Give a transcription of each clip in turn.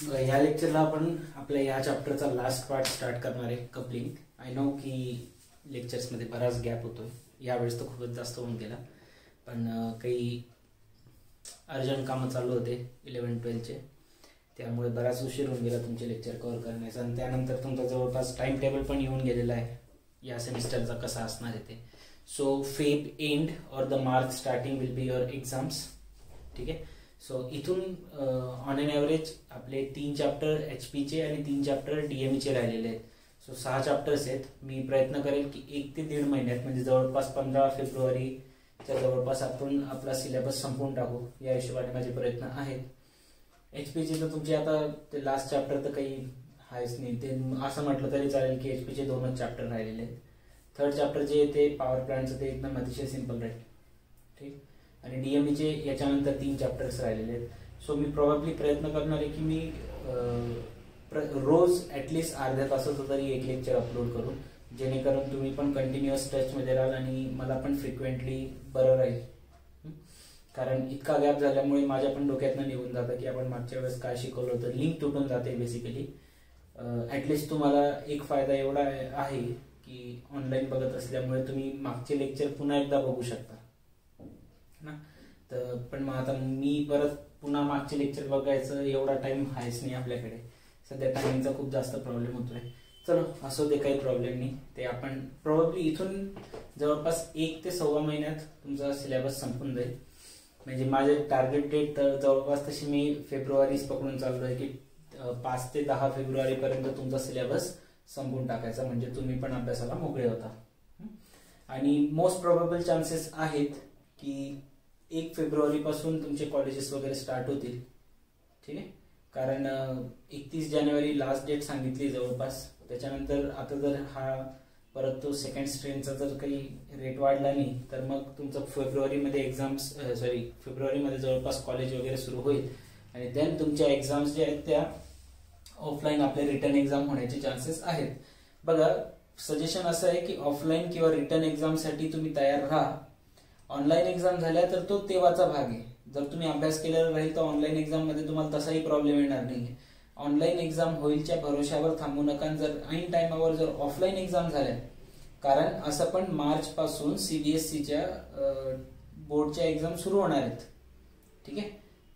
या लेक्चरला आपण आपल्या या चॅप्टरचा लास्ट पार्ट स्टार्ट करणार आहे, कपलिंग. आय नो की लेक्चर्समध्ये बराच गॅप होतोय, यावेळेस तर खूपच जास्त होऊन गेला, पण काही अर्जंट कामं चालू होते 11-12चे, त्यामुळे बराच उशीर होऊन गेला तुमचे लेक्चर कव्हर करण्याचा. आणि त्यानंतर तुमचा जवळपास टाइम टेबल पण येऊन गेलेला आहे या सेमिस्टरचा कसा असणार आहे ते. सो फेब एंड और the March starting will be your exams. ठीक आहे. सो इथून ऑन एन ॲव्हरेज आपले 3 चॅप्टर HP चे आणि 3 चॅप्टर DME चे राहिलेले आहेत. सो 6 चॅप्टर्स आहेत. मी प्रयत्न करेल की 1 ते 1.5 महिन्यात म्हणजे जवळपास 15 फेब्रुवारीच्या जवळपास आपण आपला सिलेबस संपवून टाकू, या हिशोबाने माझे प्रयत्न आहेत. HP चे तर तुमचे आता ते लास्ट चॅप्टर तर काही आहेच नाही, ते असं म्हटलं तरी चालेल की HP चे 2च चॅप्टर राहिलेले आहेत. 3rd चॅप्टर जे ते पॉवर प्लांटचं ते एकदम अतिशय सिंपल राहील. ठीक. आणि DME चे याच्यानंतर 3 चॅप्टर्स राहिलेले आहेत. सो मी प्रॉब्ली प्रयत्न करणार आहे की मी रोज ॲटलिस्ट अर्ध्या तासाचं तरी एक लेक्चर अपलोड करू, जेणेकरून तुम्ही पण कंटिन्युअस टचमध्ये राहाल आणि मला पण फ्रिक्वेंटली बरं राहील. कारण इतका गॅप झाल्यामुळे माझ्या पण डोक्यातनं निघून जातं की आपण मागच्या वेळेस काय शिकवलं होतं, लिंक तुटून जाते बेसिकली. ॲटलिस्ट तुम्हाला एक फायदा एवढा आहे की ऑनलाईन बघत असल्यामुळे तुम्ही मागचे लेक्चर पुन्हा एकदा बघू शकता ना. तर पण मग आता मी परत पुन्हा मागचे लेक्चर बघायचं एवढा टाइम आहेच नाही आपल्याकडे, सध्या टायमिंगचा खूप जास्त प्रॉब्लेम होतोय. चलो असो दे, काही प्रॉब्लेम नाही. ते आपण प्रॉब्ली इथून जवळपास 1 ते 1.25 महिन्यात तुमचा सिलेबस संपून जाईल. म्हणजे माझे टार्गेट डेट जवळपास तशी मी फेब्रुवारीच पकडून चाललो आहे की 5 ते 10 फेब्रुवारीपर्यंत तुमचा सिलेबस संपून टाकायचा, म्हणजे तुम्ही पण अभ्यासाला मोकळे होता. आणि मोस्ट प्रोबेबल चान्सेस आहेत की 1 फेब्रुवारीपासून तुमचे कॉलेजेस वगैरे स्टार्ट होतील. ठीक आहे. कारण 31 जानेवारी लास्ट डेट सांगितली जवळपास. त्याच्यानंतर आता जर हा परत तो सेकंड स्ट्रेनचा जर काही रेट वाढला नाही तर मग तुमचं फेब्रुवारीमध्ये फेब्रुवारीमध्ये जवळपास कॉलेज वगैरे सुरू होईल. आणि देन तुमच्या एक्झाम्स जे आहेत त्या ऑफलाईन आपले रिटर्न एक्झाम होण्याचे चान्सेस आहेत. बघा, सजेशन असं आहे की ऑफलाईन किंवा रिटर्न एक्झामसाठी तुम्ही तयार राहा. ऑनलाईन एक्झाम झाल्या तर तो तेव्हाचा भाग आहे. जर तुम्ही अभ्यास केलेला राहील तर ऑनलाईन एक्झाम मध्ये तुम्हाला तसाही प्रॉब्लेम येणार नाही. ऑनलाईन एक्झाम होईलच्या भरोशावर थांबू नका. जर ऐन टाइमावर जर ऑफलाईन एक्झाम झाल्या, कारण असं पण मार्च पासून CBSEच्या बोर्डच्या एक्झाम सुरू होणार आहेत. ठीक आहे.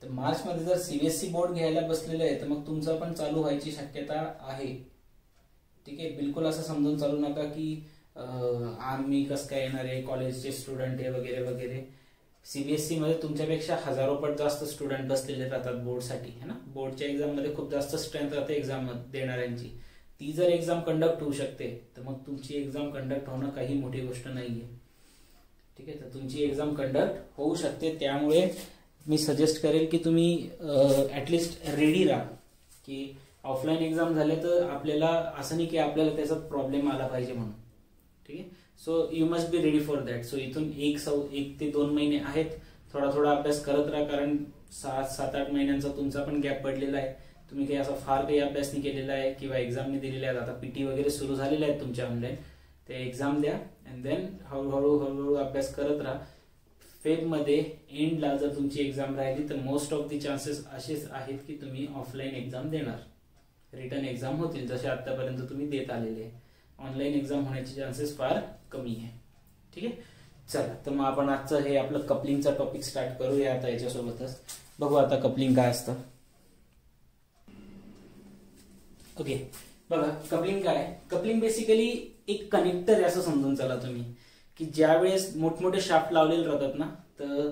तर मार्च मध्ये जर CBSE बोर्ड घ्यायला बसलेलं आहे तर मग तुमचं पण चालू व्हायची शक्यता आहे. ठीक आहे. बिलकुल असं समजून चालू नका की आम्ही कसं काय येणार आहे, कॉलेजचे स्टुडंट आहे वगैरे वगैरे. CBSE मध्ये तुमच्यापेक्षा हजारो पट जास्त स्टुडंट बसलेले राहतात बोर्डसाठी, है ना. बोर्डच्या एक्झाम मध्ये खूप जास्त स्ट्रेंथ राहते एक्झाम देणाऱ्यांची. ती जर एक्झाम कंडक्ट होऊ शकते तर मग तुमची एक्झाम कंडक्ट होणं काही मोठी गोष्ट नाहीये. ठीक आहे. तर तुमची एक्झाम कंडक्ट होऊ शकते. त्यामुळे मी सजेस्ट करेल की तुम्ही ॲटलिस्ट रेडी राहा की ऑफलाईन एक्झाम झाले तर आपल्याला असं नाही की आपल्याला त्याचा प्रॉब्लेम आला पाहिजे म्हणून. ठीक आहे. So you must be ready for that. So इथून 1 ते 2 महिने आहेत. थोडा थोडा अभ्यास करत राहा, कारण 7-8 महिन्यांचा तुमचा पण गॅप पडलेला आहे. तुम्ही काही असा फार काही अभ्यास नाही केलेला आहे किंवा एक्झाम दिलेल्या आहेत. आता PT वगैरे सुरू झालेले आहेत तुमच्या ऑनलाईन, ते एक्झाम द्या अँड देन हळूहळू अभ्यास करत राहा. फेबमध्ये एंडला जर तुमची एक्झाम राहिली तर मोस्ट ऑफ दी चान्सेस असेच आहेत की तुम्ही ऑफलाईन एक्झाम देणार. रिटर्न एक्झाम होतील जसे आतापर्यंत तुम्ही देत आलेले आहे. ऑनलाईन एक्झाम होण्याचे चान्सेस फार कमी आहे. ठीक आहे. चला, तर मग आपण आजचं हे आपलं कपलिंगचा टॉपिक स्टार्ट करूया. आता याच्यासोबतच बघू आता कपलिंग काय असतं. ओके. बघा, कपलिंग काय. कपलिंग बेसिकली एक कनेक्टर आहे असं समजून चला तुम्ही, की ज्या वेळेस मोठमोठे शाफ्ट लावलेले राहतात ना, तर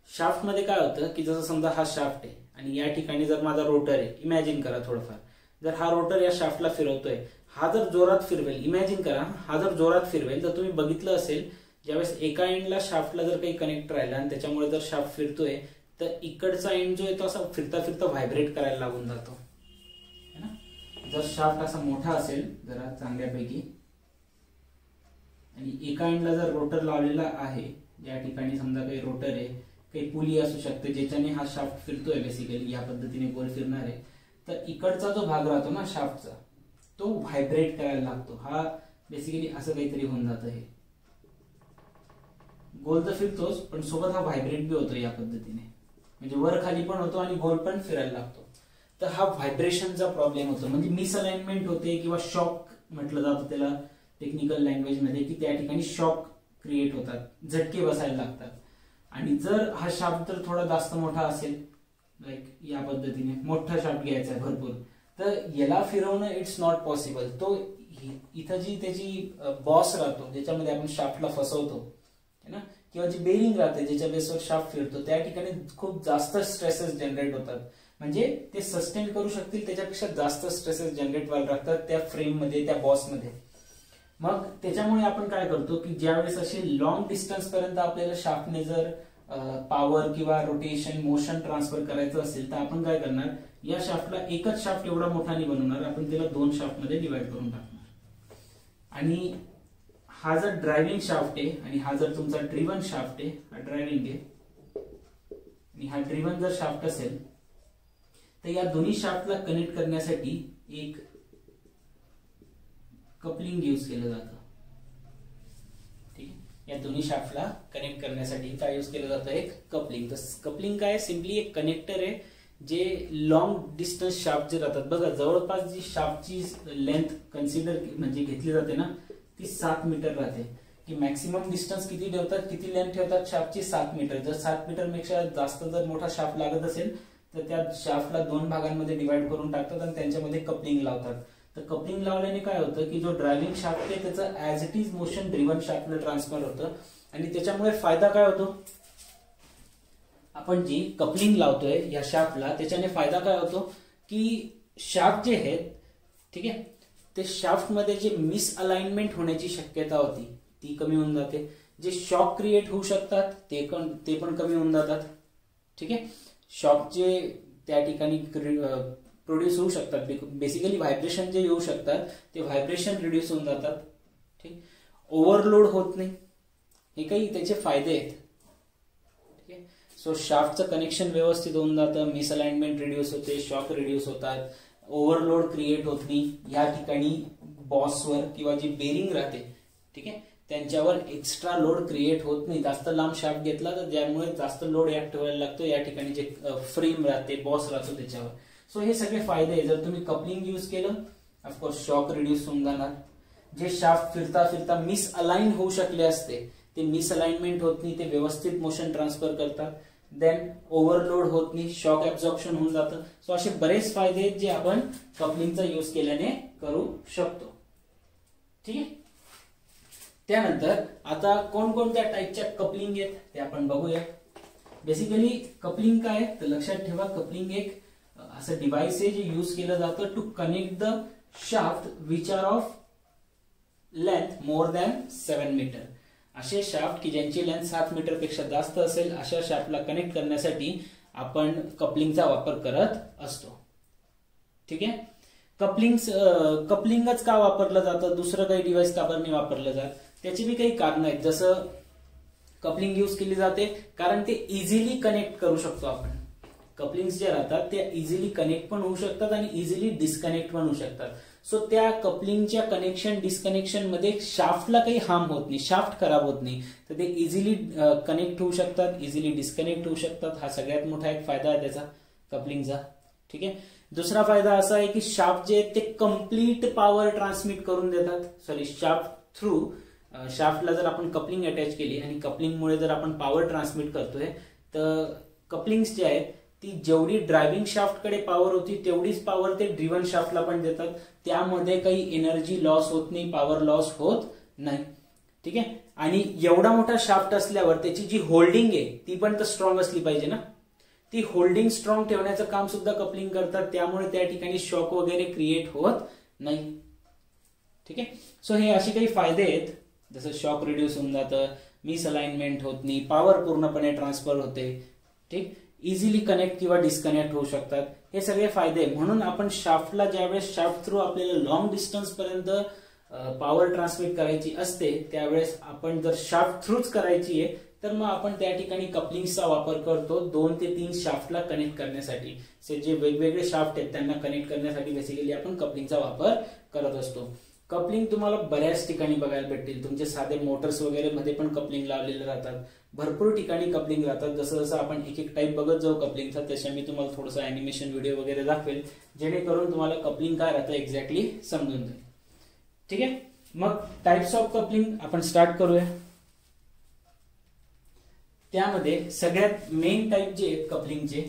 शाफ्ट मध्ये काय होतं की जसं समजा हा शाफ्ट आहे आणि या ठिकाणी जर माझा रोटर आहे, इमॅजिन करा थोडंफार. जर हा रोटर या शाफ्टला फिरवतोय, हा जर जोरात फिरवेल, इमॅजिन करा हा जर जोरात फिरवेल तर तुम्ही बघितलं असेल ज्यावेळेस एका एंडला शाफ्टला जर काही कनेक्ट राहिला आणि त्याच्यामुळे जर शाफ्ट फिरतोय तर इकडचा एंड जो आहे तो असा फिरता फिरता व्हायब्रेट करायला लागून जातो, है ना. जर शाफ्ट असा मोठा असेल जरा चांगल्यापैकी आणि एका एंडला जर रोटर लावलेला आहे, या ठिकाणी समजा काही रोटर आहे, काही पुली असू शकते ज्याच्याने हा शाफ्ट फिरतोय, बेसिकली या पद्धतीने गोल फिरणार आहे, तर इकडचा जो भाग राहतो ना शाफ्टचा तो व्हायब्रेट करायला लागतो. हा बेसिकली असं काहीतरी होऊन जातं. हे गोल तर फिरतोच पण सोबत हा व्हायब्रेट बी होतो या पद्धतीने, म्हणजे वर खाली पण होतो आणि गोल पण फिरायला लागतो. तर हा व्हायब्रेशनचा प्रॉब्लेम होतो, म्हणजे मिसअलाइनमेंट होते किंवा शॉक म्हटलं जातं त्याला टेक्निकल लँग्वेज मध्ये, की त्या ठिकाणी शॉक क्रिएट होतात, झटके बसायला लागतात. आणि जर हा शाफ्ट जर थोडा जास्त मोठा असेल, लाईक या पद्धतीने मोठा शाफ्ट घ्यायचा आहे भरपूर, तर याला फिरवणं इट्स नॉट पॉसिबल. तो इथं जी त्याची बॉस राहतो ज्याच्यामध्ये आपण शाफ्टला फसवतो है ना, किंवा जी बेरिंग राहते ज्याच्या बेसवर शाफ्ट फिरतो, त्या ठिकाणी खूप जास्त स्ट्रेसेस जनरेट होतात. म्हणजे ते सस्टेन करू शकतील त्याच्यापेक्षा जास्त स्ट्रेसेस जनरेट व्हायला लागतात त्या फ्रेम मध्ये, त्या बॉस मध्ये. मग त्याच्यामुळे आपण काय करतो की ज्यावेळेस असे लॉंग डिस्टन्स पर्यंत आपल्याला शाफ्टने जर पॉवर किंवा रोटेशन मोशन ट्रान्सफर करायचं असेल, तर आपण काय करणार, या शाफ्टला एकच शाफ्ट एवढा मोठा नाही बनवणार, आपण त्याला 2 शाफ्ट मध्ये डिवाइड करून टाकणार. आणि हा जर ड्रायव्हिंग शाफ्ट आहे आणि हा जर तुमचा ड्रिव्हन शाफ्ट आहे, हा ड्रायव्हिंग आहे आणि हा ड्रिव्हन जर शाफ्ट असेल, तर या दोन्ही शाफ्टला कनेक्ट करण्यासाठी एक कपलिंग यूज केलं जातं. ठीक आहे, या दोन्ही शाफ्टला कनेक्ट करण्यासाठी काय यूज केलं जातं, एक कपलिंग. तर कपलिंग काय, सिम्पली एक कनेक्टर आहे जे लॉंग डिस्टन्स शाफ्ट जे राहतात बघा, जवळपास जी शाफ्टची लेंथ कन्सिडर म्हणजे घेतली जाते ना, ती 7 मीटर राहते. की मॅक्सिमम डिस्टन्स किती ठेवतात, किती लेंथ ठेवतात शाफ्टची, 7 मीटर. जर 7 मीटर पेक्षा जास्त जर मोठा शाफ्ट लागत असेल, तर त्या शाफ्टला 2 भागांमध्ये डिवाइड करून टाकतात आणि त्यांच्यामध्ये कपलिंग लावतात. तर कपलिंग लावल्याने काय होतं की जो ड्रायव्हिंग शाफ्ट आहे त्याचं as it is motion driven शाफ्टला ट्रान्सफर होतं. आणि त्याच्यामुळे फायदा काय होतो, आपण जी कपलिंग लावतोय या शाफ्टला, त्याच्याने फायदा काय होतो की शाफ्ट जे आहेत, ठीक आहे, ते शाफ्ट मध्ये जे मिसअलाइनमेंट होण्याची शक्यता होती ती कमी होऊन जाते. जे शॉक क्रिएट होऊ शकतात ते पण कमी होऊन जातात. ठीक आहे, शॉक जे त्या ठिकाणी प्रोड्यूस होऊ शकतात, बेसिकली व्हायब्रेशन जे येऊ शकतात ते व्हायब्रेशन रिड्यूस होऊन जातात. ठीक, ओव्हरलोड होत नाही, हे काही त्याचे फायदे आहेत. ठीक आहे, सो शाफ्टचं कनेक्शन व्यवस्थित होऊन जातं, मिसअलाइनमेंट रिड्यूस होते, शॉक रिड्यूस होतात, ओव्हरलोड क्रिएट होत नाही या ठिकाणी बॉसवर किंवा जी बेरिंग राहते, ठीक आहे, त्यांच्यावर एक्स्ट्रा लोड क्रिएट होत नाही. जास्त लांब शाफ्ट घेतला तर ज्यामुळे जास्त लोड यात ठेवायला लागतो या ठिकाणी जे फ्रेम राहते, बॉस राहतो त्याच्यावर. सो हे सगळे फायदे आहे. जर तुम्ही कपलिंग यूज केलं, ऑफकोर्स शॉक रिड्यूस होऊन जाणार. जे शाफ्ट फिरता फिरता मिसअलाइन होऊ शकले असते ते मिसअलाइनमेंट होत नाही, ते व्यवस्थित मोशन ट्रान्सफर करतात. देन ओव्हरलोड होत नाही, शॉक ऍब्झॉर्प्शन होऊन जातं. सो असे बरेच फायदे आहेत जे आपण कपलिंगचा यूज केल्याने करू शकतो. ठीक आहे, त्यानंतर आता कोणकोणत्या टाईपच्या कपलिंग आहेत ते आपण बघूया. बेसिकली कपलिंग काय, तर लक्षात ठेवा, कपलिंग एक असं डिव्हाइस आहे जे यूज केलं जातं to connect the shaft which are of length more than 7 metre. असे शाफ्ट की ज्यांची लेंथ 7 मीटर पेक्षा जास्त असेल, अशा शाफ्टला कनेक्ट करण्यासाठी आपण कपलिंगचा वापर करत असतो. ठीक आहे, कपलिंगच का वापरलं जातं, दुसरं काही डिव्हाइस का बरं नाही वापरलं जात, त्याची बी काही कारण आहेत. जसं कपलिंग यूज केली जाते कारण ते इझिली कनेक्ट करू शकतो आपण. कपलिंग्स जे राहतात ते इझिली कनेक्ट पण होऊ शकतात आणि इझिली डिस्कनेक्ट पण होऊ शकतात. सो त्या कपलिंगच्या कनेक्शन डिस्कनेक्शन मध्ये शाफ्टला काही हार्म होत नाही, शाफ्ट खराब होत नाही, तर ते इझिली कनेक्ट होऊ शकतात, इझिली डिस्कनेक्ट होऊ शकतात. हा सगळ्यात मोठा एक फायदा आहे त्याचा कपलिंगचा. ठीक आहे, दुसरा फायदा असा आहे की शाफ्ट जे ते कम्प्लीट पॉवर ट्रान्समिट करून देतात. सॉरी, शाफ्ट थ्रू शाफ्टला जर आपण कपलिंग अटॅच केली आणि कपलिंगमुळे जर आपण पॉवर ट्रान्समिट करतोय, तर कपलिंग्स जे आहेत ती जेवढी ड्रायव्हिंग शाफ्टकडे पॉवर होती तेवढीच पॉवर ते ड्रिव्हन शाफ्टला पण देतात. त्यामध्ये काही एनर्जी लॉस होत नाही, पॉवर लॉस होत नाही. ठीक आहे, आणि एवढा मोठा शाफ्ट असल्यावर त्याची जी होल्डिंग आहे ती पण तर स्ट्रॉंग असली पाहिजे ना. ती होल्डिंग स्ट्रॉंग ठेवण्याचं काम सुद्धा कपलिंग करतात, त्यामुळे त्या ठिकाणी शॉक वगैरे क्रिएट होत नाही. ठीक आहे, सो हे असे काही फायदे आहेत, जसं शॉक रिड्यूस होऊन जातं, मिसअलाइनमेंट होत नाही, पॉवर पूर्णपणे ट्रान्सफर होते. ठीक, इझिली कनेक्ट किंवा डिस्कनेक्ट होऊ शकतात, हे सगळे फायदे. म्हणून आपण शाफ्टला ज्यावेळेस शाफ्ट थ्रू आपल्याला लॉंग डिस्टन्स पर्यंत पॉवर ट्रान्समिट करायची असते, त्यावेळेस आपण जर शाफ्ट थ्रूच करायची आहे तर मग आपण त्या ठिकाणी कपलिंगचा वापर करतो 2 ते 3 शाफ्टला कनेक्ट करण्यासाठी. जे वेगवेगळे शाफ्ट आहेत त्यांना कनेक्ट करण्यासाठी बेसिकली आपण कपलिंगचा वापर करत असतो. कपलिंग तुम्हाला बऱ्याच ठिकाणी बघायला भेटतील. तुमचे साधे मोटर्स वगैरे मध्ये पण कपलिंग लावलेले राहतात. भरपूर ठिकाणी कपलिंग राहतात. जसं जसं आपण एक एक टाईप बघत जाऊ कपलिंगचा, तसे मी तुम्हाला थोडंसं अॅनिमेशन व्हिडिओ वगैरे दाखवेल, जेणेकरून तुम्हाला कपलिंग काय राहतं एक्झॅक्टली समजून जाईल. ठीक आहे, मग टाइप्स ऑफ कपलिंग आपण स्टार्ट करूया. त्यामध्ये सगळ्यात मेन टाइप जे आहेत कपलिंगचे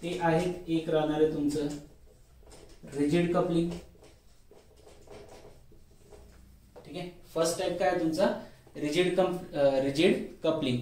ते आहेत, एक राहणार आहे तुमचं रिजिड कपलिंग. ठीक आहे, फर्स्ट टाइप काय आहे तुमचा रिजिड कपलिंग.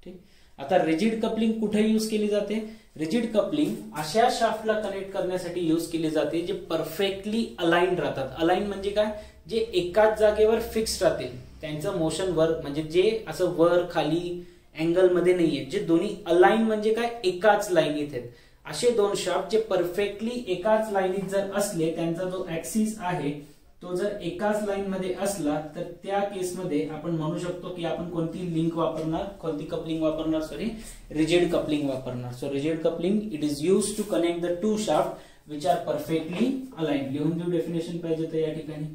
ठीक, आता रिजिड कपलिंग कुठे यूज केली जाते? रिजिड कपलिंग अशा शाफ्टला कनेक्ट करण्यासाठी यूज केली जाते जे परफेक्टली अलाइन राहतात. अलाइन म्हणजे काय? जे एकाच जागेवर फिक्स राहतील, त्यांचं मोशन वर म्हणजे जे असं वर खाली अँगल मध्ये नाहीये, जे दोन्ही अलाइन म्हणजे काय एकाच लाईनीत आहेत. असे दोन शाफ्ट जे परफेक्टली एकाच लाईनीत जर असले, त्यांचा जो ऍक्सिस आहे तो जर एकाच लाईन मध्ये असला, तर त्या केसमध्ये आपण म्हणू शकतो की आपण कोणती लिंक वापरणार, कोणती कपलिंग वापरणार, सॉरी रिजिड कपलिंग वापरणार. So rigid coupling it is used to connect the two shaft which are perfectly aligned. लिहून देऊ डेफिनेशन पाहिजे तर या ठिकाणी.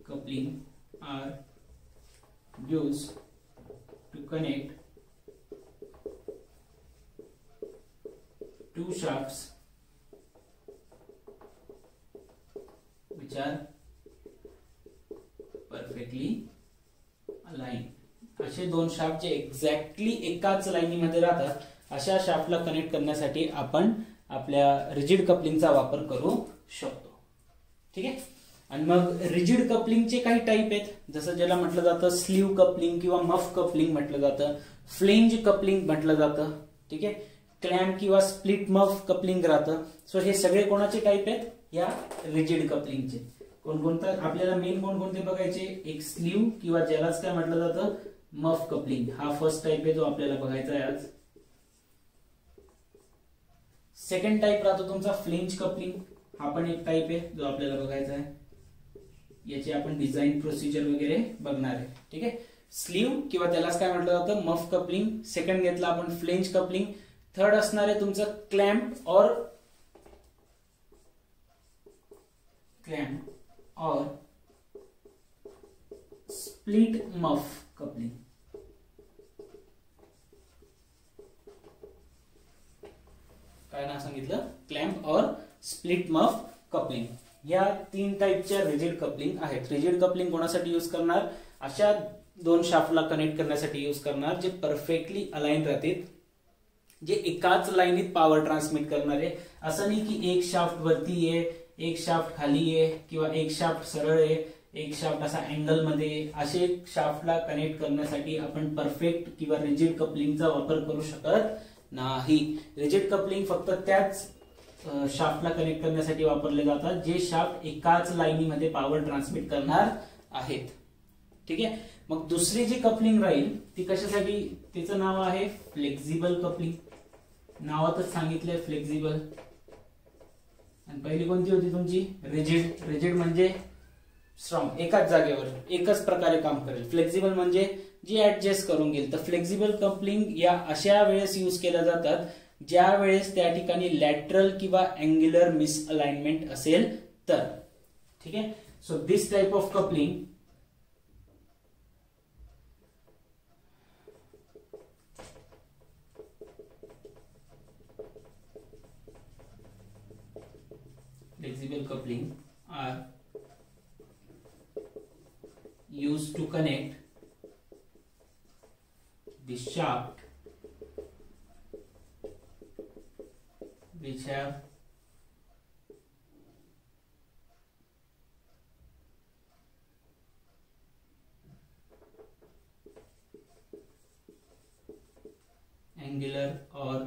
Coupling are used to connect two shafts which are perfectly aligned. असे दोन शाफ्ट जे एक्झॅक्टली एकाच लाईनीमध्ये राहतात, अशा शाफ्टला कनेक्ट करण्यासाठी आपण आपल्या रिजिड कपलिंगचा वापर करू शकतो. ठीक आहे, आणि मग रिजिड कपलिंगचे काही टाईप आहेत, जसं ज्याला म्हटलं जातं स्लीव कपलिंग किंवा मफ कपलिंग म्हटलं जातं, फ्लेंज कपलिंग म्हटलं जातं. ठीक आहे, क्लॅम्प किंवा स्प्लिट मफ कपलिंग राहतं. सो हे सगळे कोणाचे टाईप आहेत? या रिजिड कपलिंगचे. कोणकोणतं आपल्याला मेन कोणकोणते बघायचे? एक स्लीव किंवा ज्यालाच काय म्हटलं जातं मफ कपलिंग, हा फर्स्ट टाईप आहे जो आपल्याला बघायचा आहे आज. सेकंड टाईप राहतो तुमचा फ्लेंज कपलिंग, हा पण एक टाईप आहे जो आपल्याला बघायचा आहे. याची आपण डिझाईन प्रोसिजर वगैरे बघणार आहे. ठीक आहे, स्लीव किंवा त्यालाच काय म्हटलं जातं मफ कपलिंग. सेकंड घेतला आपण फ्लेंज कपलिंग. थर्ड असणार आहे तुमचं क्लॅम्प और स्प्लिट मफ कपलिंग. काय नाव सांगितलं? क्लॅम्प और स्प्लिट मफ कपलिंग. या तीन टाईपच्या रिजिड कपलिंग आहेत. रिजिड कपलिंग कोणासाठी यूज करणार? अशा दोन शाफ्टला कनेक्ट करण्यासाठी यूज करणार जे परफेक्टली अलाइन राहतील, जे एकाच लाईनीत पॉवर ट्रान्समिट करणारे. असं नाही की एक शाफ्ट वरती आहे, एक शाफ्ट खाली आहे, किंवा एक शाफ्ट सरळ आहे, एक शाफ्ट असा अँगल मध्ये. असे शाफ्टला कनेक्ट करण्यासाठी आपण परफेक्ट किंवा रिजिड कपलिंगचा वापर करू शकत नाही. रिजिड कपलिंग फक्त त्याच शाफ्टला कनेक्ट करण्यासाठी वापरले जातात जे शाफ्ट एकाच लाईनीमध्ये पॉवर ट्रान्समिट करणार आहेत. ठीक आहे, मग दुसरी जी कपलिंग राहील ती कशासाठी? तिचं नाव आहे फ्लेक्झिबल कपलिंग. नावातच सांगितलंय फ्लेक्झिबल. आणि पहिली कोणती होती तुमची? रिजिड. रिजिड म्हणजे स्ट्रॉंग, एकाच जागेवर एकच प्रकारे काम करेल. फ्लेक्झिबल म्हणजे जी ऍडजस्ट करून घेईल. तर फ्लेक्झिबल कपलिंग या अशा वेळेस यूज केल्या जातात ज्या वेळेस त्या ठिकाणी लॅटरल किंवा अँग्युलर मिसअलाइनमेंट असेल तर. ठीक आहे, so this type of coupling flexible coupling are used to connect the shaft which have angular or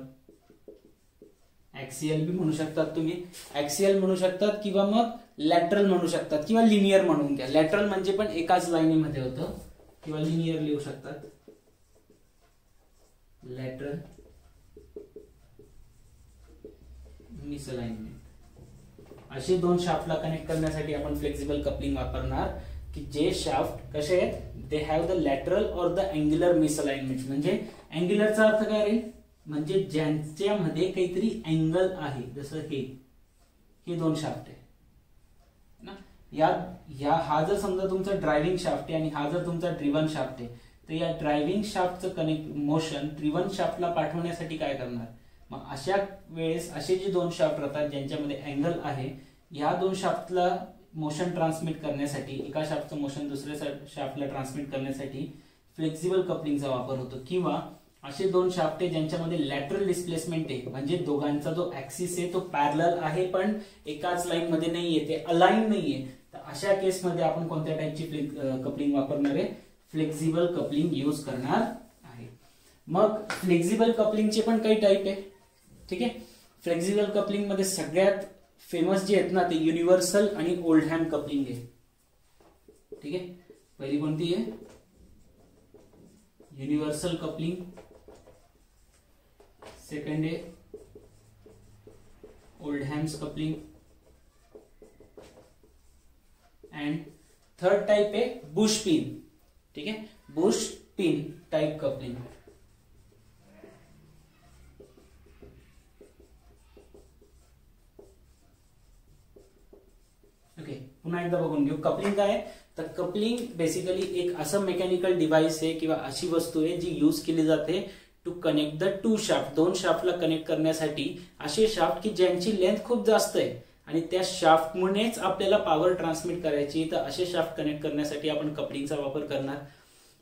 axial भी म्हणू शकतात तुम्ही. ऍक्सियल म्हणू शकतात किंवा मग लॅटरल म्हणू शकतात किंवा लिनियर म्हणून घ्या. लॅटरल म्हणजे पण एकाच लाईनीमध्ये होतं, किंवा लिनियर लिहू शकतात. लॅटरल मिसअलाइनमेंट असे दोन शाफ्टला कनेक्ट करण्यासाठी आपण फ्लेक्झिबल कपलिंग वापरणार की जे शाफ्ट कसे आहेत? दे हॅव द लॅटरल और द अँग्युलर मिसअलाइनमेंट. म्हणजे अँग्युलरचा अर्थ काय राहील? म्हणजे ज्यांच्यामध्ये काहीतरी अँगल आहे, जसं हे दोन शाफ्ट आहे ना, या हा जर समजा तुमचा ड्रायव्हिंग शाफ्ट आहे आणि हा जर तुमचा ड्रिव्हन शाफ्ट आहे, तर या ड्रायव्हिंग शाफ्टचं मोशन ड्रिव्हन शाफ्टला पाठवण्यासाठी काय करणार, मग अशा वेळेस असे जे दोन शाफ्ट राहतात ज्यांच्यामध्ये अँगल आहे, या दोन शाफ्टला मोशन ट्रान्समिट करण्यासाठी, एका शाफ्टचं मोशन दुसऱ्या शाफ्टला ट्रान्समिट करण्यासाठी फ्लेक्झिबल कपलिंगचा वापर होतो. किंवा असे दोन शाफ्ट आहे ज्यांच्यामध्ये लॅटरल डिस्प्लेसमेंट आहे, म्हणजे दोघांचा जो ऍक्सिस आहे तो पॅरलल आहे पण एकाच लाईन मध्ये नाहीये, ते अलाइन नाहीये, तर अशा केसमध्ये आपण कोणत्या टाईपची कपलिंग वापरणार आहे, फ्लेक्झिबल कपलिंग यूज करणार आहे. मग फ्लेक्झिबल कपलिंगचे पण काही टाईप आहे. ठीक आहे, फ्लेक्झिबल कपलिंग मध्ये सगळ्यात फेमस जे आहेत ना ते युनिव्हर्सल आणि ओल्डहॅम कपलिंग आहे. ठीक आहे, पहिली कोणती आहे, युनिव्हर्सल कपलिंग, सेकंड आहे ओल्डहॅम्स कपलिंग, अँड थर्ड टाइप आहे बुश पिन. ठीक आहे, Bush pin type coupling. Okay, पुन्हा एकदा बघून घेऊ. कपलिंग काय आहे, तर कपलिंग बेसिकली एक असं मेकॅनिकल डिव्हाइस आहे किंवा अशी वस्तू आहे जी यूज केली जाते to connect the two shaft, दोन शाफ्टला कनेक्ट करण्यासाठी. असे शाफ्ट की ज्यांची लेंथ खूप जास्त आहे आणि त्या शाफ्टमुळेच आपल्याला पॉवर ट्रान्समिट करायची, तर असे शाफ्ट कनेक्ट करण्यासाठी आपण कपलिंगचा वापर करणार.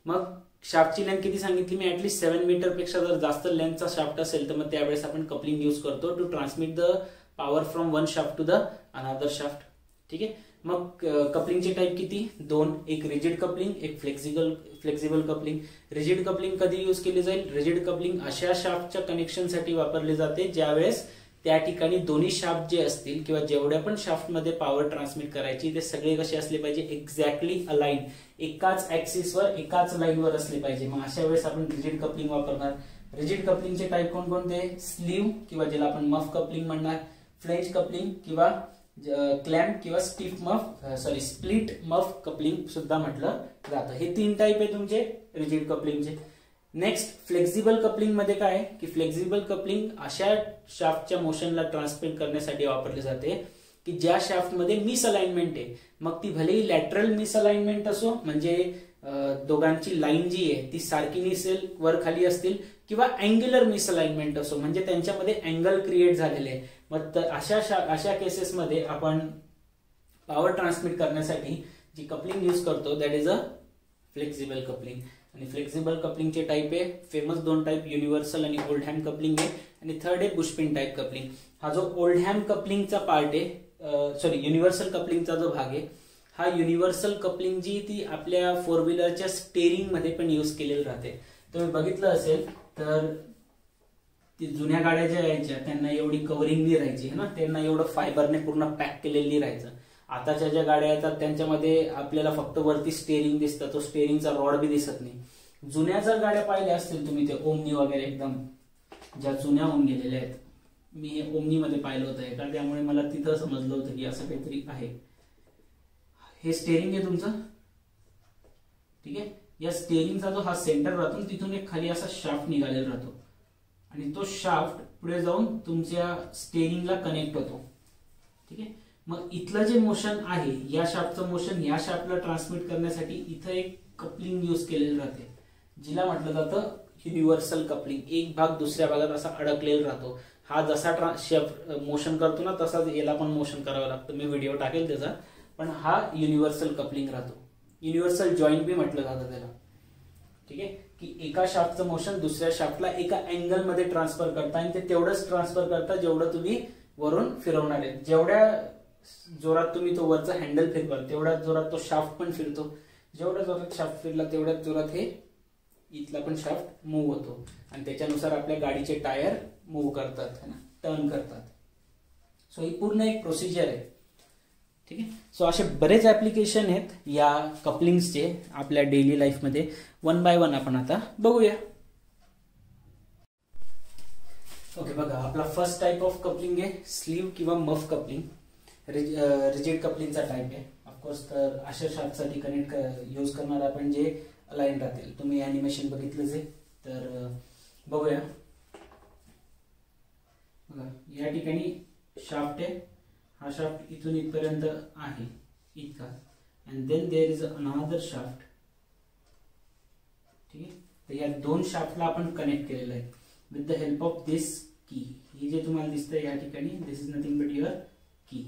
मग शाफ्टची लेंथ किती सांगितली मी, ऍटलीस्ट 7 मीटर पेक्षा जर जास्त लेंथचा शाफ्ट असेल तर मग त्यावेळेस आपण कपलिंग यूज करतो to transmit the power from one shaft to the another shaft. ठीक आहे, मग कपलिंगचे टाइप किती, दोन, एक रिजिड कपलिंग, एक फ्लेक्झिबल कपलिंग. रिजिड कपलिंग कधी यूज केली जाईल, रिजिड कपलिंग अशा शाफ्टच्या कनेक्शनसाठी वापरले जाते ज्यावेळेस त्या ठिकाणी दोन्ही शाफ्ट जे असतील किंवा जेवढ्या पण शाफ्टमध्ये पॉवर ट्रान्समिट करायची ते सगळे कसे असले पाहिजे, एक्झॅक्टली अलाइन, एकाच ऍक्सिसवर एकाच लाईनवर असले पाहिजे. मग अशा वेळेस आपण रिजिड कपलिंग वापरणार. रिजिड कपलिंगचे टाइप कोणकोणते, स्लीव किंवा ज्याला आपण मफ कपलिंग म्हणणार, फ्लेंज कपलिंग किंवा क्लॅम्प किंवा स्प्लिट मफ कपलिंग सुद्धा म्हटलं जातं. हे तीन टाइप आहे तुमचे रिजिड कपलिंगचे. नेक्स्ट फ्लेक्झिबल कपलिंग मध्ये काय आहे की फ्लेक्झिबल कपलिंग अशा शाफ्टच्या मोशनला ट्रान्समिट करण्यासाठी वापरले जाते की ज्या शाफ्टमध्ये मिसअलाइनमेंट आहे, मग ती भलेही लॅटरल मिसअलाइनमेंट असो, म्हणजे दोघांची लाईन जी आहे ती सारखी नसेल, वर खाली असतील, किंवा अँग्युलर मिसअलाइनमेंट असो, म्हणजे त्यांच्यामध्ये अँगल क्रिएट झालेले आहे. मग अशा केसेसमध्ये आपण पॉवर ट्रान्समिट करण्यासाठी जी कपलिंग यूज करतो that is a flexible coupling. आणि फ्लेक्झिबल कपलिंगचे टाइप आहे फेमस दोन टाइप, युनिव्हर्सल आणि ओल्डहॅम कपलिंग आहे. आणि थर्ड आहे बुशपिन टाइप कपलिंग. हा जो ओल्डहॅम कपलिंगचा पार्ट आहे, युनिव्हर्सल कपलिंगचा जो भाग आहे, हा युनिव्हर्सल कपलिंग जी ती आपल्या फोर व्हीलरच्या स्टेअरिंग मध्ये पण यूज केलेली राहते. तुम्ही बघितलं असेल तर ती जुन्या गाड्या ज्या यायच्या त्यांना एवढी कव्हरिंग नाही राहायची है ना, त्यांना एवढं फायबरने पूर्ण पॅक केलेली राहायचं. आताच्या ज्या गाड्या येतात त्यांच्यामध्ये आपल्याला फक्त वरती स्टेअरिंग दिसतं, तो स्टेअरिंगचा रॉड बी दिसत नाही. जुन्या जर गाड्या पाहिल्या असतील तुम्ही, ते ओमनी वगैरे एकदम ज्या जुन्या होऊन गेलेल्या आहेत, मी हे ओमनी मध्ये पाहिलं होतं का, त्यामुळे मला तिथं समजलं होतं की असं काहीतरी आहे. हे स्टेअरिंग आहे तुमचं. ठीक आहे, या स्टेअरिंगचा जो हा सेंटर राहतो तिथून एक खाली असा शाफ्ट निघालेला राहतो आणि तो शाफ्ट पुढे जाऊन तुमच्या स्टेअरिंगला कनेक्ट होतो. ठीक आहे, मग इथलं जे मोशन आहे, या शाफ्टचं मोशन या शाफ्टला ट्रान्समिट करण्यासाठी इथं एक कपलिंग यूज केलेली राहते, जिला म्हटलं जातं युनिव्हर्सल कपलिंग. एक भाग दुसऱ्या भागात असा अडकलेला राहतो. हा जसा मोशन करतो ना तसाच याला पण मोशन करावं लागतं. मी व्हिडिओ टाकेल त्याचा. पण हा युनिव्हर्सल कपलिंग राहतो. युनिव्हर्सल जॉईंट बी म्हटलं जातं त्याला. ठीक आहे, की एका शाफ्टचं मोशन दुसऱ्या शाफ्टला एका अँगल मध्ये ट्रान्सफर करता आणि ते तेवढंच ट्रान्सफर करता जेवढं तुम्ही वरून फिरवणार आहे. जेवढ्या जोरात तुम्ही तो वरचा हँडल फिरवाल तेवढ्याच जोरात तो शाफ्ट पण फिरतो. जेवढ्या जोरात शाफ्ट फिरला तेवढ्याच जोरात हे इथला पण शाफ्ट मूव्ह होतो आणि त्याच्यानुसार आपल्या गाडीचे टायर मूव्ह करतात, टर्न करतात. सो ही पूर्ण एक प्रोसिजर आहे. ठीक आहे, सो असे बरेच ऍप्लिकेशन आहेत या कपलिंग्सचे आपल्या डेली लाईफमध्ये. वन बाय वन आपण आता बघूया. ओके, बघा आपला फर्स्ट टाइप ऑफ कपलिंग आहे स्लीव किंवा मफ कपलिंग. रिजिड कपलिंगचा टाइप आहे ऑफकोर्स. तर अशा शाफ्टसाठी कनेक्ट यूज करणार आपण जे अलाइन राहतील. तुम्ही अॅनिमेशन बघितलंच आहे, तर बघूया. बघा या ठिकाणी शाफ्ट आहे, हा शाफ्ट इथून इथपर्यंत आहे इतका, and then there is another shaft. ठीक आहे, तर या दोन शाफ्टला आपण कनेक्ट केलेलं आहे विथ द हेल्प ऑफ दिस की. हे जे तुम्हाला दिसतंय या ठिकाणी, दिस इज नथिंग बट युअर की.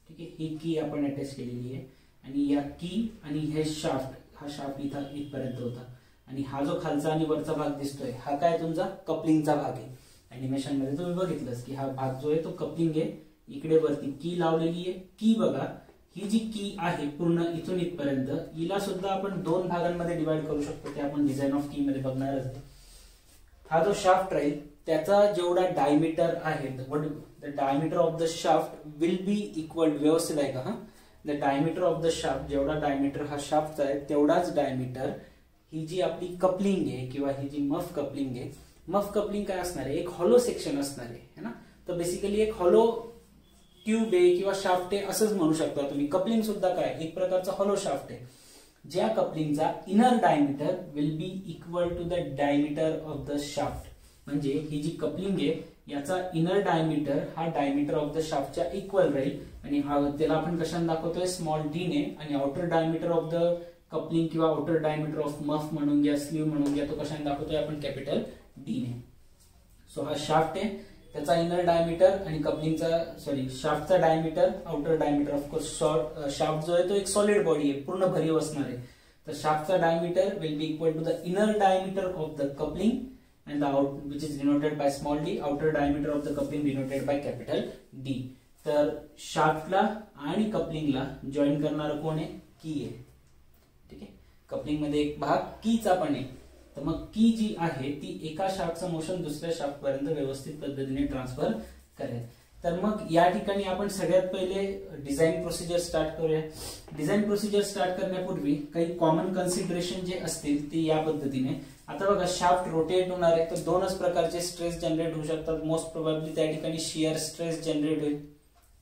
ठीक आहे, ही की आपण अटॅच केलेली आहे आणि या की आणि हे शाफ्ट, हा शाफ्ट इथं इथपर्यंत होता आणि हा जो खालचा आणि वरचा भाग दिसतोय हा काय तुमचा कपलिंगचा भाग आहे. अॅनिमेशन मध्ये तुम्ही बघितलंच की हा भाग जो आहे तो कपलिंग आहे. इकडे वरती की लावलेली आहे. की बघा, ही जी की आहे पूर्ण इथून इथपर्यंत, हिला सुद्धा आपण दोन भागांमध्ये डिवाइड करू शकतो, ते आपण डिझाइन ऑफ की मध्ये बघणारच आहे. हा जो शाफ्ट राहील त्याचा जेवढा डायमीटर आहे, the diameter of the shaft will be equal, व्यवस्थित आहे का? हा, the diameter of the shaft, जेवढा डायमीटर हा शाफ्टचा आहे तेवढाच डायमीटर ही जी आपली कपलिंग आहे किंवा ही जी मफ कपलिंग आहे. मफ कपलिंग काय असणार आहे? एक हॉलो सेक्शन असणार आहे ना. तर बेसिकली एक हॉलो ट्यूब आहे किंवा शाफ्ट आहे असंच म्हणू शकता तुम्ही. कपलिंग सुद्धा काय, एक प्रकारचा हॉलो शाफ्ट आहे, ज्या कपलिंगचा inner diameter will be equal to the diameter of the shaft. म्हणजे ही जी कपलिंग आहे याचा इनर डायमीटर हा डायमीटर ऑफ द शाफ्टच्या इक्वल राहील आणि त्याला आपण कशाने दाखवतोय? स्मॉल डी ने. आणि outer diameter of the coupling किंवा आउटर डायमीटर ऑफ मफ म्हणून घ्या, स्लीव्ह म्हणून घ्या, तो कशाने दाखवतोय आपण? कॅपिटल डी ने. सो हा शाफ्ट आहे, त्याचा इनर डायमीटर आणि कपलिंगचा शाफ्टचा diameter, outer diameter. Of course shaft जो आहे तो एक सॉलिड बॉडी आहे, पूर्ण भरीव असणार आहे. तर शाफ्टचा diameter will be equal to the inner diameter of the coupling and the out which is denoted by small d, outer diameter of the coupling denoted by capital D. तर शाफ्टला आणि कपलिंगला join करणारा कोण आहे? की आहे. ठीक आहे, कपलिंग मध्ये एक भाग कीचा पण आहे. तर मग की जी आहे ती एका शाफ्टचं मोशन दुसऱ्या शाफ्ट पर्यंत व्यवस्थित पद्धतीने ट्रान्सफर करेल. तर मग या ठिकाणी आपण सगळ्यात पहिले डिझाइन प्रोसिजर स्टार्ट करूया. डिझाइन प्रोसिजर स्टार्ट करण्यापूर्वी काही कॉमन कन्सिडरेशन जे असतील ते या पद्धतीने. आता बघा, शाफ्ट रोटेट होणार आहे तर दोनच प्रकारचे स्ट्रेस जनरेट होऊ शकतात. मोस्ट प्रोबॅबली त्या ठिकाणी शियर स्ट्रेस जनरेट होईल.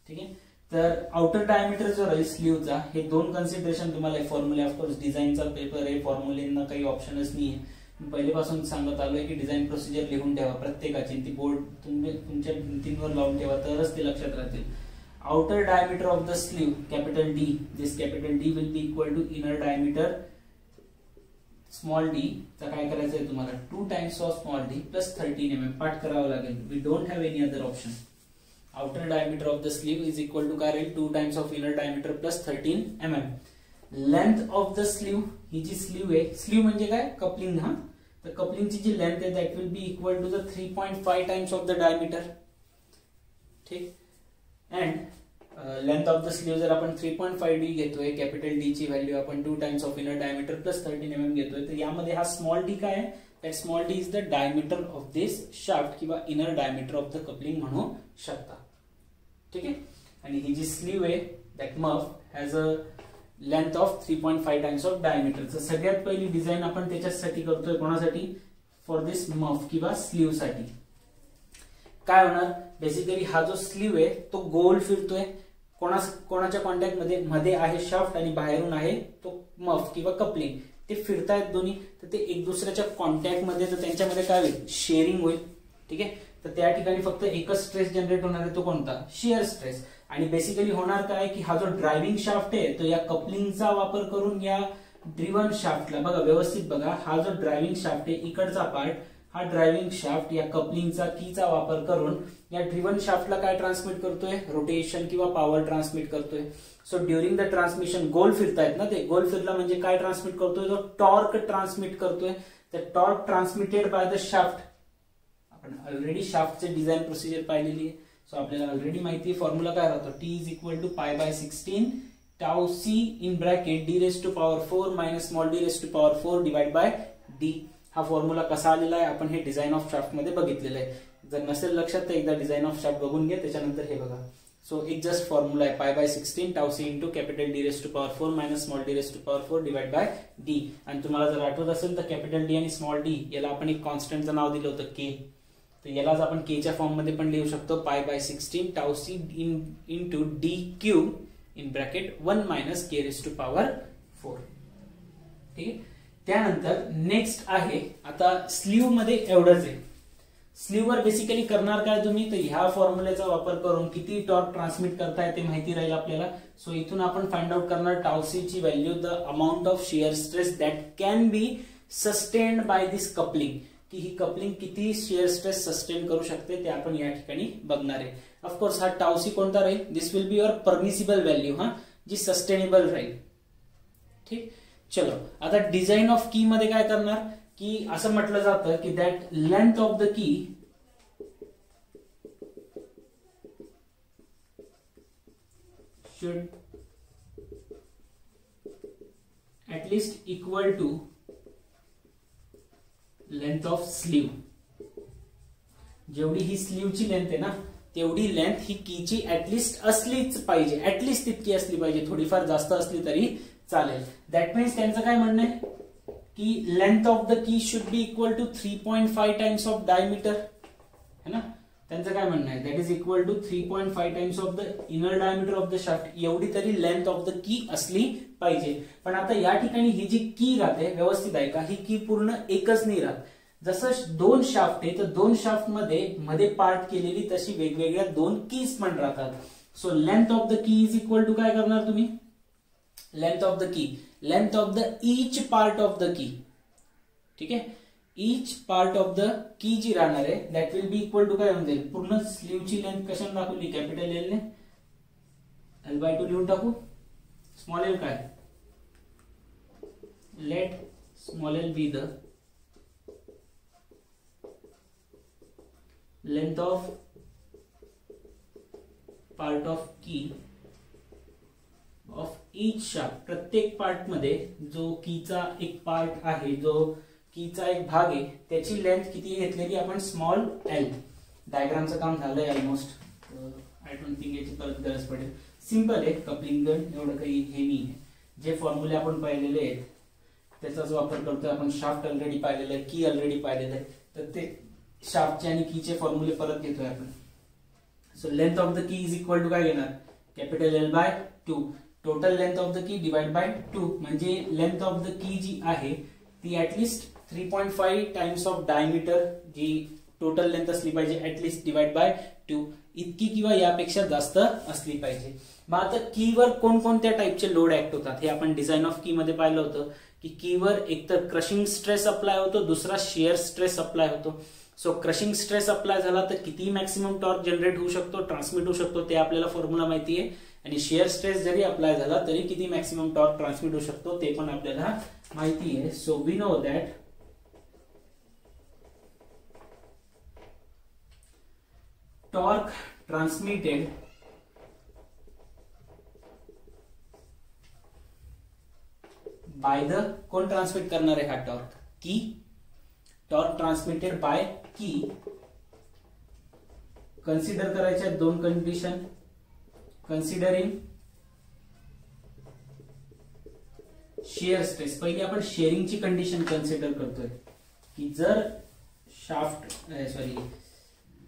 ठीक आहे, तर आउटर डायमीटर जो राहील स्लीव्हचा, हे दोन कन्सिडरेशन तुम्हाला फॉर्म्युले, ऑफकोर्स डिझाईनचा पेपर आहे, फॉर्म्युलेना काही ऑप्शनच नाहीये. मी पहिलेपासून सांगत आलोय की डिझाइन प्रोसिजर लिहून ठेवा प्रत्येकाची, ती बोर्ड तुमच्या भिंतींवर लावून ठेवा तरच ते लक्षात राहतील. Outer diameter of the sleeve capital D, this capital D will be equal to inner diameter small D. चा काय करायचं आहे तुम्हाला? 2 times of small D plus 13 mm. पाठ करावं लागेल. We don't have any other option. Outer diameter of the sleeve is equal to काय राहील? 2 times of inner diameter plus 13 mm. Length of the sleeve, ही जी स्लीव्ह आहे, slew म्हणजे काय? कपलिंग. हा, तर कपलिंगची जी लेंथ आहे that will be equal to the 3.5 times of the diameter. ठीक, and length of the sleeve जर आपण 3.5 डी घेतोय, कॅपिटल डी ची व्हॅल्यू आपण 2 times of inner diameter plus 13 mm घेतोय, तर यामध्ये हा स्मॉल डी काय आहे? That small D is the diameter of this shaft किंवा inner diameter of the coupling म्हणू शकता. ठीक आहे, आणि ही जी स्लीव्ह आहे that muff has a length of 3.5 times of diameter. तर सगळ्यात पहिली डिझाइन आपण त्याच्यासाठी करतोय, कोणासाठी? फॉर दिस मफ किंवा स्लीव्ह साठी. काय होणार? बेसिकली हा जो स्लीव्ह आहे तो गोल फिरतोय. कोणाच्या कॉन्टॅक्ट मध्ये आहे शाफ्ट आणि बाहेरून आहे तो मफ किंवा कपलिंग. ते फिरतायत दोन्ही, तर ते एक दुसऱ्याच्या कॉन्टॅक्ट मध्ये, तर त्यांच्यामध्ये काय होईल? शेअरिंग होईल. ठीक आहे, तर त्या ठिकाणी फक्त एकच स्ट्रेस जनरेट होणार आहे, तो कोणता? Shear stress. आणि बेसिकली होणार काय की हा जो ड्रायव्हिंग शाफ्ट आहे तो या कपलिंगचा वापर करून या ड्रिव्हन शाफ्टला, बघा व्यवस्थित बघा, हा जो ड्रायव्हिंग शाफ्ट आहे इकडचा पार्ट, हा ड्रायव्हिंग शाफ्ट या कपलिंगचा कीचा वापर करून या ड्रिव्हन शाफ्टला काय ट्रान्समिट करतोय? रोटेशन किंवा पॉवर ट्रान्समिट करतोय. सो ड्युरिंग द ट्रान्समिशन, गोल फिरतायत ना ते, गोल फिरला म्हणजे काय ट्रान्समिट करतोय? तो टॉर्क ट्रान्समिट करतोय. The torque transmitted by the shaft. आपण ऑलरेडी शाफ्टचे डिझाइन प्रोसिजर पाहिलेली आहे. सो आपल्याला ऑलरेडी माहिती आहे फॉर्म्युला काय राहतो? T is equal to pi by 16 tau C in bracket D raise to power 4 minus small D raise to power 4 divide by D. हा formula कसा आलेला आहे आपण हे डिझाइन ऑफ शाफ्ट मध्ये बघितलेलं आहे. जर नसेल लक्षात तर एकदा डिझाइन ऑफ शाफ्ट बघून घ्या, त्याच्यानंतर हे बघा. सो एक जस्ट फॉर्म्युला आहे, pi by 16 tau C into capital D raise to power 4 minus small D raise to power 4 divide by D. आणि तुम्हाला जर आठवत असेल तर कॅपिटल डी आणि स्मॉल डी याला आपण एक कॉन्स्टंटचं नाव दिलं होतं के. तर यालाच आपण केच्या फॉर्म मध्ये पण लिहू शकतो, pi by 16 tau C into D cube in bracket 1 minus K raise to power 4. ठीक आहे, त्यानंतर नेक्स्ट आहे आता स्लीव्ह मध्ये एवढंच आहे. स्लीववर बेसिकली करणार काय तुम्ही, तर ह्या फॉर्म्युलेचा वापर करून किती टॉर्क ट्रान्समिट करताय ते माहिती राहील आपल्याला. सो इथून आपण फाइंड आउट करणार टाउ सी ची value, the amount of shear stress that can be sustained by this coupling, की ही कपलिंग किती शिअर स्ट्रेस सस्टेन करू शकते ते आपण या ठिकाणी बघणार आहे. ऑफकोर्स हा टाउ सी कोणता राहील, this will be your permissible value, हा जी सस्टेनेबल राहील. ठीक, चलो आता डिझाईन ऑफ की मध्ये काय करणार, की असं म्हटलं जातं की that length of the key should at least equal to length of slew. जेवढी ही स्लीवची लेंथ आहे ना, तेवढी लेंथ ही कीची ऍटलिस्ट असलीच पाहिजे, ऍटलिस्ट तितकी असली पाहिजे, थोडीफार जास्त असली तरी चालेल. दॅट मीन्स त्यांचं काय म्हणणं आहे की length of the key should be equal to 3.5 times of diameter, है ना. त्यांचं काय म्हणणं आहे, that is equal to 3.5 times of the inner diameter of the shaft. एवढी तरी लेंथ ऑफ द की असली पाहिजे. पण आता या ठिकाणी ही जी की राहते, व्यवस्थित आहे का, ही की पूर्ण एकच नाही राहत. जसं दोन शाफ्ट आहे तर दोन शाफ्ट मध्ये पार्ट केलेली तशी वेगवेगळ्या दोन कीज पण राहतात. So length of the key is equal to काय करणार तुम्ही, length of the key, length of the each part of the key. ठीक आहे, each part of the key जी राहणार आहे that will be equal to काय होऊन जाईल, पूर्ण स्लीवची लेंथ कशाने दाखवली, कॅपिटल एल ने, L/2 लिहून टाकू. स्मॉल एल काय, let small L be the length of part of की ऑफ ईच शाफ्ट. प्रत्येक पार्ट मध्ये जो कीचा एक पार्ट आहे, जो कीचा एक भाग आहे, त्याची लेंथ किती घेतलेली आपण, स्मॉल एल. डायग्रामचं काम झालंय ऑलमोस्ट, आय डोंट थिंक याची परत गरज पडेल. सिंपल आहे कपलिंग गन, एवढं काही हे नाही आहे. जे फॉर्म्युले आपण पाहिलेले आहेत त्याचाच वापर करतोय आपण. शाफ्ट ऑलरेडी पाहिलेलं आहे, की ऑलरेडी पाहिलेलं आहे, तर ते शाफ्टचे आणि कीचे फॉर्म्युले परत घेतोय आपण. So length of the key is equal to काय घेणार, capital L/2. Total length of the key divide by 2, म्हणजे लेंथ ऑफ द की जी आहे ती ऍटलिस्ट 3.5 टाइम्स ऑफ डायमीटर, जी टोटल लेंथ असली पाहिजे, ऍटलिस्ट डिवाइड बाय 2 इतकी किंवा यापेक्षा जास्त असली पाहिजे. मग आता कीवर कोणकोणत्या टाइपचे लोड ऍक्ट होतात हे आपण डिझाईन ऑफ की मध्ये पाहिलं होतं, की कीवर एकतर क्रशिंग स्ट्रेस अप्लाय होतो, दुसरा शिअर स्ट्रेस अप्लाय होतो. सो क्रशिंग स्ट्रेस अप्लाय झाला तर किती मॅक्सिमम टॉर्क जनरेट होऊ शकतो, ट्रान्समिट होऊ शकतो, ते आपल्याला फॉर्म्युला माहिती आहे. आणि शिअर स्ट्रेस जरी अप्लाय झाला तरी किती मॅक्सिमम टॉर्क ट्रान्समिट होऊ शकतो ते पण आपल्याला माहिती आहे. So we know that torque transmitted by the, कोण ट्रान्समिट करणार आहे हा torque, key. Torque transmitted by key, consider करायच्या दोन कंडिशन, कन्सिडरिंग शिअर स्ट्रेस. पहिली आपण शेअरिंगची कंडिशन कन्सिडर करतोय, की जर शाफ्ट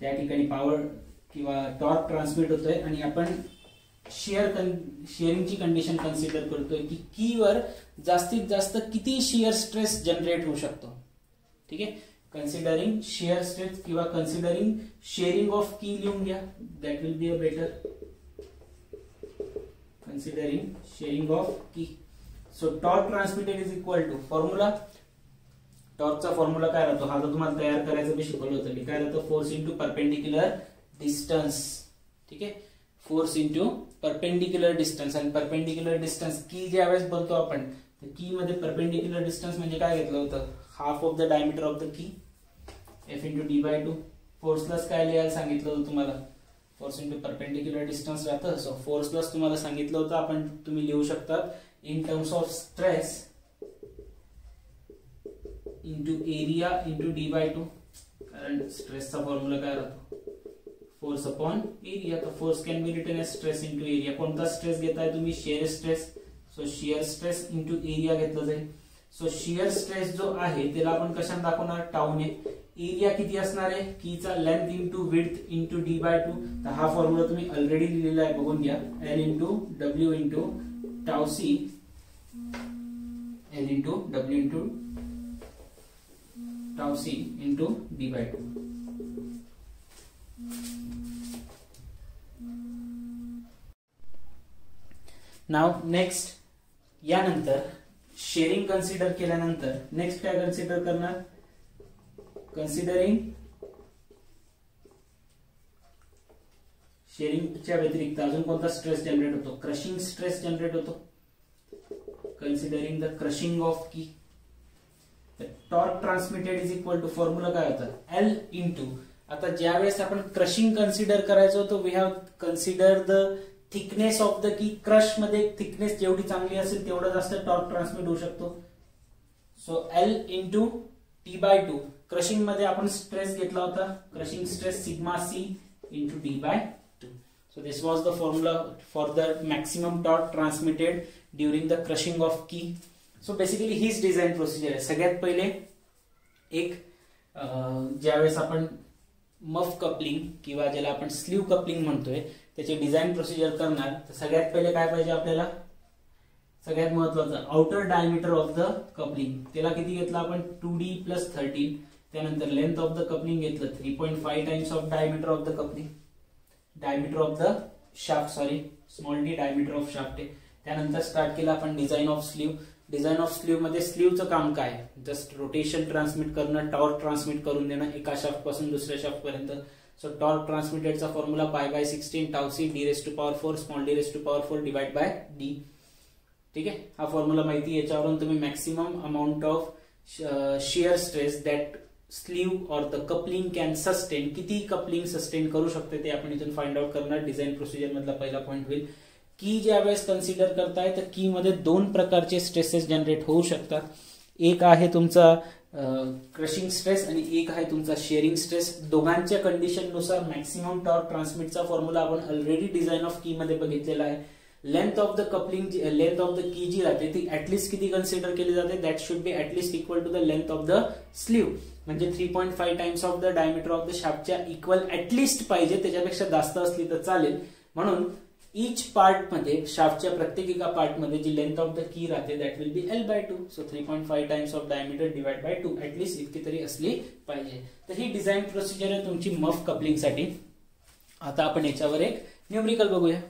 त्या ठिकाणी पॉवर किंवा टॉर्क ट्रान्समिट होतोय आणि आपण शेअरिंगची कंडिशन कन्सिडर करतोय, की कीवर जास्तीत जास्त किती शिअर स्ट्रेस जनरेट होऊ शकतो. ठीक आहे, कन्सिडरिंग शिअर स्ट्रेस किंवा कन्सिडरिंग शेअरिंग ऑफ की लिहून घ्या, that will be a better. Considering shearing of key. So torque transmitted is equal to, formula टॉर्कचा फॉर्म्युला काय राहतो, हा जो तुम्हाला तयार करायचं मी शिकवलं होतं मी, काय राहतो, फोर्स इंटू परपेंडिक्युलर डिस्टन्स. ठीक आहे, फोर्स इंटू परपेंडिक्युलर डिस्टन्स. आणि परपेंडिक्युलर डिस्टन्स की ज्या वेळेस बोलतो आपण, तर की मध्ये परपेंडिक्युलर डिस्टन्स म्हणजे काय घेतलं होतं, half of the diameter of the key, F into D/2. फोर्सलाच काय लिहायला सांगितलं होतं तुम्हाला, फोर्स इंटू परपेंडिक्युलर डिस्टन्स राहतं. सो फोर्सलाच तुम्हाला सांगितलं होतं आपण, तुम्ही लिहू शकतात in terms of stress into area into D/2, कारण स्ट्रेसचा फॉर्म्युला काय राहतो, फोर्स अपॉन एरिया. तर force can be written as stress into area. कोणता स्ट्रेस घेताय तुम्ही, shear stress. So shear stress into area घेतलं जाईल. सो शिअर स्ट्रेस जो आहे त्याला आपण कशाने दाखवणार, टाऊने. एरिया किती असणार आहे, कीचा length into width into D/2. तर हा फॉर्म्युला तुम्ही ऑलरेडी लिहिलेला आहे, बघून घ्या. L into W into tau C, L into W into tau C into D/2. नाव नेक्स्ट, यानंतर शेअरिंग कन्सिडर केल्यानंतर नेक्स्ट काय कन्सिडर करणार, कन्सिडरिंग शेअरिंगच्या व्यतिरिक्त अजून कोणता स्ट्रेस जनरेट होतो, क्रशिंग स्ट्रेस जनरेट होतो. Considering the crushing of key, torque transmitted is equal to, formula काय होता, L इंटू, आता ज्यावेळेस आपण क्रशिंग कन्सिडर करायचो तो we have consider the thickness of the key, crush मध्ये थिकनेस जेवढी चांगली असेल तेवढं जास्त टॉर्क ट्रान्समिट होऊ शकतो. So L into T/2, crushing मध्ये आपण स्ट्रेस घेतला होता, crushing stress sigma C into T/2. So this was the formula for the maximum torque transmitted during the crushing of key. So basically हीच design procedure आहे. सगळ्यात पहिले एक ज्यावेळेस आपण मफ कपलिंग किंवा ज्याला आपण स्लीव कपलिंग म्हणतोय त्याचे डिझाईन प्रोसिजर करणार, तर सगळ्यात पहिले काय पाहिजे आपल्याला, सगळ्यात महत्वाचं outer diameter of the coupling, त्याला किती घेतला आपण 2D + 13. त्यानंतर लेंथ ऑफ द कपलिंग घेतलं 3.5 times of diameter of the coupling, diameter of the shaft, sorry small d diameter of shaft आहे. त्यानंतर स्टार्ट केला आपण design of sleeve. Design of sleeve मध्ये स्लीवचं काम काय, जस्ट रोटेशन ट्रान्समिट करणं, टॉर्क ट्रान्समिट करून देणं एका शाफ्ट पासून दुसऱ्या शाफ्ट पर्यंत. सो टॉर्क ट्रान्समिटेडचा formula π/16 τc d⁴ small d⁴ divide by d. ठीक आहे, हा फॉर्म्युला माहिती, याच्यावरून तुम्ही maximum amount of shear stress that slew और द कपलिंग कॅन सस्टेन, किती कपलिंग सस्टेन करू शकते ते आपण इथून फाइंड आउट करणार. डिझाईन प्रोसिजर मधला पहिला पॉईंट होईल. की ज्यावेळेस कन्सिडर करताय तर की मध्ये दोन प्रकारचे स्ट्रेसेस जनरेट होऊ शकतात. एक आहे तुमचा क्रशिंग स्ट्रेस आणि एक आहे तुमचा शेअरिंग स्ट्रेस. दोघांच्या कंडिशन नुसार मॅक्सिमम टॉर्क ट्रान्समिटचा फॉर्म्युला आपण ऑलरेडी डिझाईन ऑफ की मध्ये बघितलेला आहे. Length of the coupling, length of the key जी राहते ती ऍटलीस्ट किती कन्सिडर केली जाते, that should be at least equal to the length of the sleeve, म्हणजे 3.5 times of the diameter of the शाफ्टच्या इक्वल ऍटलीस्ट पाहिजे, त्याच्यापेक्षा जास्त असली तर चालेल. म्हणून ईच पार्ट मध्ये, शाफ्टच्या प्रत्येक एका पार्ट मध्ये जी लेंथ ऑफ द की राहते that will B L/2. So 3.5 times of diameter divide by 2 at least इतकी तरी असली पाहिजे. तर ही डिझाईन प्रोसिजर आहे तुमची मफ कपलिंग साठी. आता आपण याच्यावर एक न्यूमेरिकल बघूया.